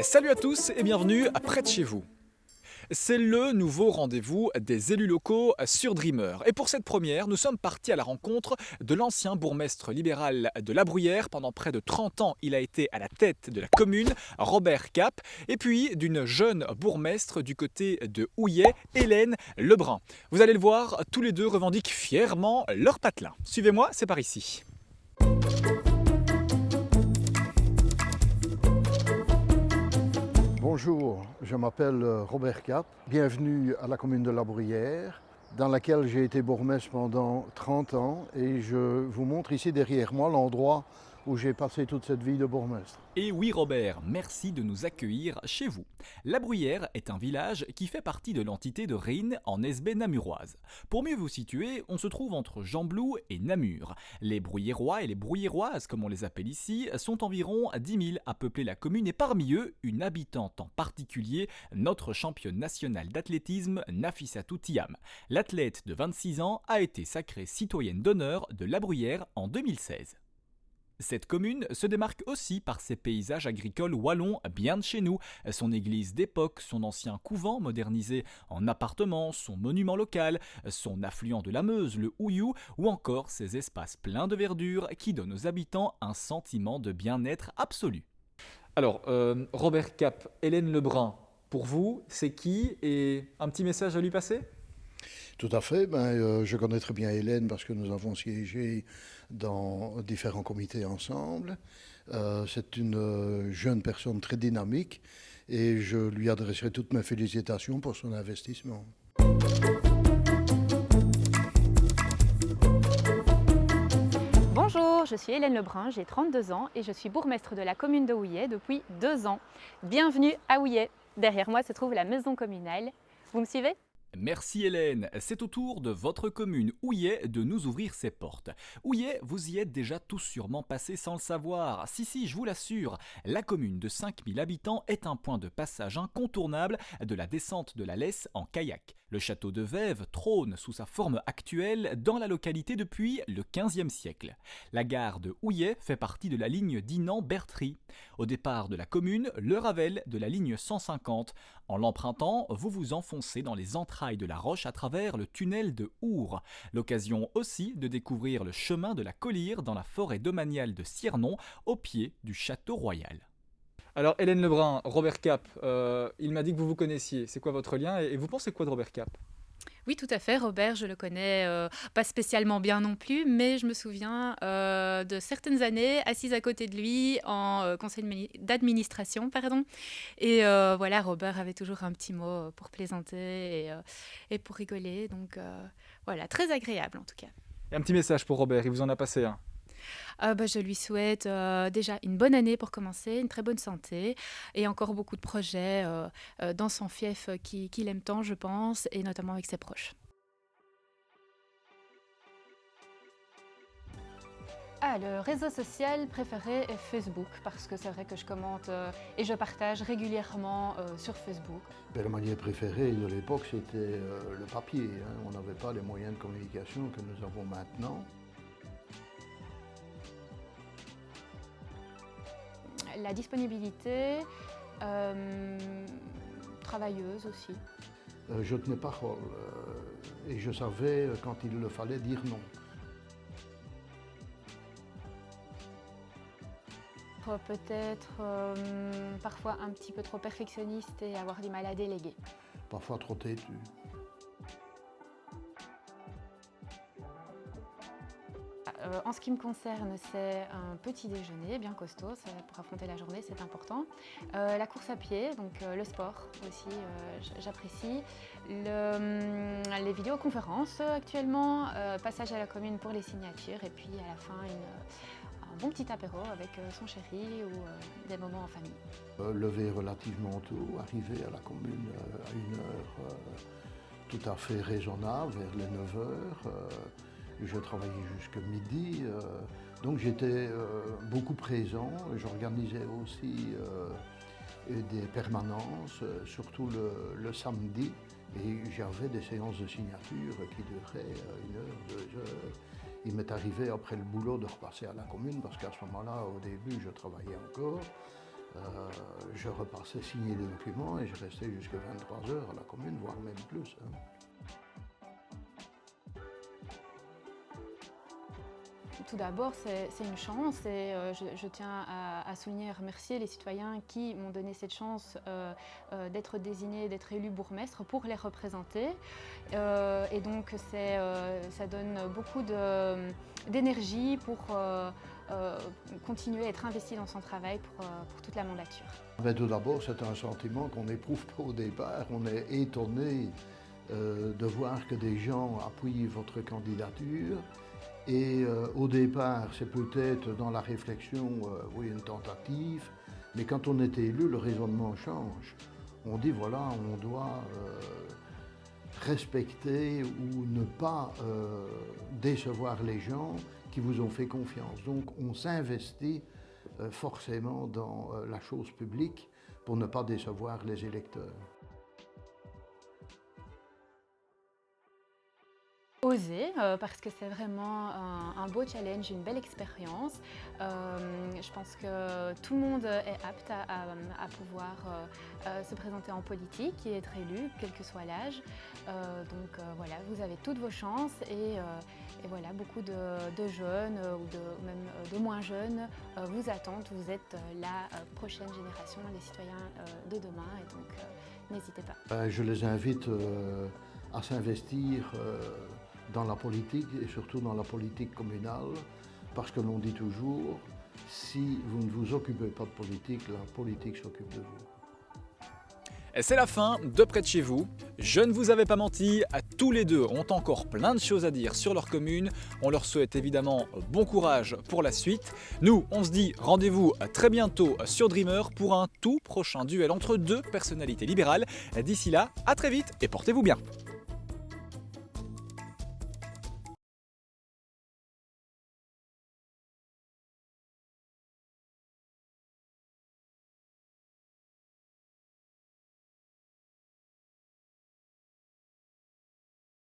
Salut à tous et bienvenue à Près de chez vous. C'est le nouveau rendez-vous des élus locaux sur Dreamer. Et pour cette première, nous sommes partis à la rencontre de l'ancien bourgmestre libéral de La Bruyère. Pendant près de 30 ans, il a été à la tête de la commune, Robert Cap, et puis d'une jeune bourgmestre du côté de Houillet, Hélène Lebrun. Vous allez le voir, tous les deux revendiquent fièrement leur patelin. Suivez-moi, c'est par ici. Bonjour, je m'appelle Robert Cap. Bienvenue à la commune de La Bruyère, dans laquelle j'ai été bourgmestre pendant 30 ans. Et je vous montre ici derrière moi l'endroit où j'ai passé toute cette vie de bourgmestre. Et oui Robert, merci de nous accueillir chez vous. La Bruyère est un village qui fait partie de l'entité de Rhine en Esbaie namuroise. Pour mieux vous situer, on se trouve entre Gembloux et Namur. Les Bruyérois et les Bruyéroises, comme on les appelle ici, sont environ 10 000 à peupler la commune et parmi eux, une habitante en particulier, notre championne nationale d'athlétisme Nafissatou Thiam. L'athlète de 26 ans a été sacrée citoyenne d'honneur de La Bruyère en 2016. Cette commune se démarque aussi par ses paysages agricoles wallons bien de chez nous, son église d'époque, son ancien couvent modernisé en appartements, son monument local, son affluent de la Meuse, le Houillou, ou encore ses espaces pleins de verdure qui donnent aux habitants un sentiment de bien-être absolu. Alors, Robert Cap, Hélène Lebrun, pour vous, c'est qui et un petit message à lui passer ? Tout à fait, je connais très bien Hélène parce que nous avons siégé dans différents comités ensemble. C'est une jeune personne très dynamique et je lui adresserai toutes mes félicitations pour son investissement. Bonjour, je suis Hélène Lebrun, j'ai 32 ans et je suis bourgmestre de la commune de Houillet depuis 2 ans. Bienvenue à Houillet. Derrière moi se trouve la maison communale. Vous me suivez ? Merci Hélène, c'est au tour de votre commune Houillet de nous ouvrir ses portes. Houillet, vous y êtes déjà tous sûrement passés sans le savoir. Si, je vous l'assure, la commune de 5000 habitants est un point de passage incontournable de la descente de la Lesse en kayak. Le château de Vèves trône sous sa forme actuelle dans la localité depuis le XVe siècle. La gare de Houillet fait partie de la ligne Dinan-Bertry. Au départ de la commune, le Ravel de la ligne 150. En l'empruntant, vous vous enfoncez dans les entrailles de la Roche à travers le tunnel de Our. L'occasion aussi de découvrir le chemin de la Collyre dans la forêt domaniale de Ciernon, au pied du château royal. Alors Hélène Lebrun, Robert Cap, il m'a dit que vous vous connaissiez. C'est quoi votre lien et vous pensez quoi de Robert Cap ? Oui, tout à fait, Robert, je le connais pas spécialement bien non plus, mais je me souviens de certaines années assise à côté de lui en conseil d'administration, pardon. Et voilà, Robert avait toujours un petit mot pour plaisanter et pour rigoler, donc voilà, très agréable en tout cas. Et un petit message pour Robert, il vous en a passé un. Je lui souhaite déjà une bonne année pour commencer, une très bonne santé et encore beaucoup de projets dans son fief qu'il aime tant, je pense, et notamment avec ses proches. Le réseau social préféré est Facebook parce que c'est vrai que je commente et je partage régulièrement sur Facebook. La manière préférée de l'époque, c'était le papier. On n'avait pas les moyens de communication que nous avons maintenant. La disponibilité, travailleuse aussi. Je tenais parole et je savais quand il le fallait dire non. Peut-être parfois un petit peu trop perfectionniste et avoir du mal à déléguer. Parfois trop têtu. En ce qui me concerne, c'est un petit déjeuner bien costaud pour affronter la journée, c'est important. La course à pied, donc le sport aussi, j'apprécie. Les vidéoconférences actuellement, passage à la commune pour les signatures et puis à la fin un bon petit apéro avec son chéri ou des moments en famille. Lever relativement tôt, arriver à la commune à une heure tout à fait raisonnable, vers les 9 heures. Je travaillais jusqu'à midi, donc j'étais beaucoup présent. J'organisais aussi des permanences, surtout le samedi. Et j'avais des séances de signature qui duraient 1 heure, 2 heures. Il m'est arrivé après le boulot de repasser à la commune parce qu'à ce moment-là, au début, je travaillais encore. Je repassais signer les documents et je restais jusqu'à 23 heures à la commune, voire même plus. Tout d'abord, c'est une chance et je tiens à souligner et remercier les citoyens qui m'ont donné cette chance d'être désignés, d'être élus bourgmestre pour les représenter. Et donc, ça donne beaucoup d'énergie pour continuer à être investi dans son travail pour toute la mandature. Mais tout d'abord, c'est un sentiment qu'on n'éprouve pas au départ. On est étonné de voir que des gens appuient votre candidature. Et au départ, c'est peut-être dans la réflexion, oui, une tentative, mais quand on est élu, le raisonnement change. On dit, voilà, on doit respecter ou ne pas décevoir les gens qui vous ont fait confiance. Donc on s'investit forcément dans la chose publique pour ne pas décevoir les électeurs. Oser, parce que c'est vraiment un beau challenge, une belle expérience. Je pense que tout le monde est apte à pouvoir se présenter en politique et être élu, quel que soit l'âge. Donc voilà, vous avez toutes vos chances et voilà, beaucoup de jeunes ou même de moins jeunes vous attendent. Vous êtes la prochaine génération, les citoyens de demain et donc n'hésitez pas. Je les invite à s'investir dans la politique et surtout dans la politique communale, parce que l'on dit toujours, si vous ne vous occupez pas de politique, la politique s'occupe de vous. Et c'est la fin de Près de chez vous. Je ne vous avais pas menti, tous les deux ont encore plein de choses à dire sur leur commune. On leur souhaite évidemment bon courage pour la suite. Nous, on se dit rendez-vous très bientôt sur Dreamer pour un tout prochain duel entre deux personnalités libérales. D'ici là, à très vite et portez-vous bien.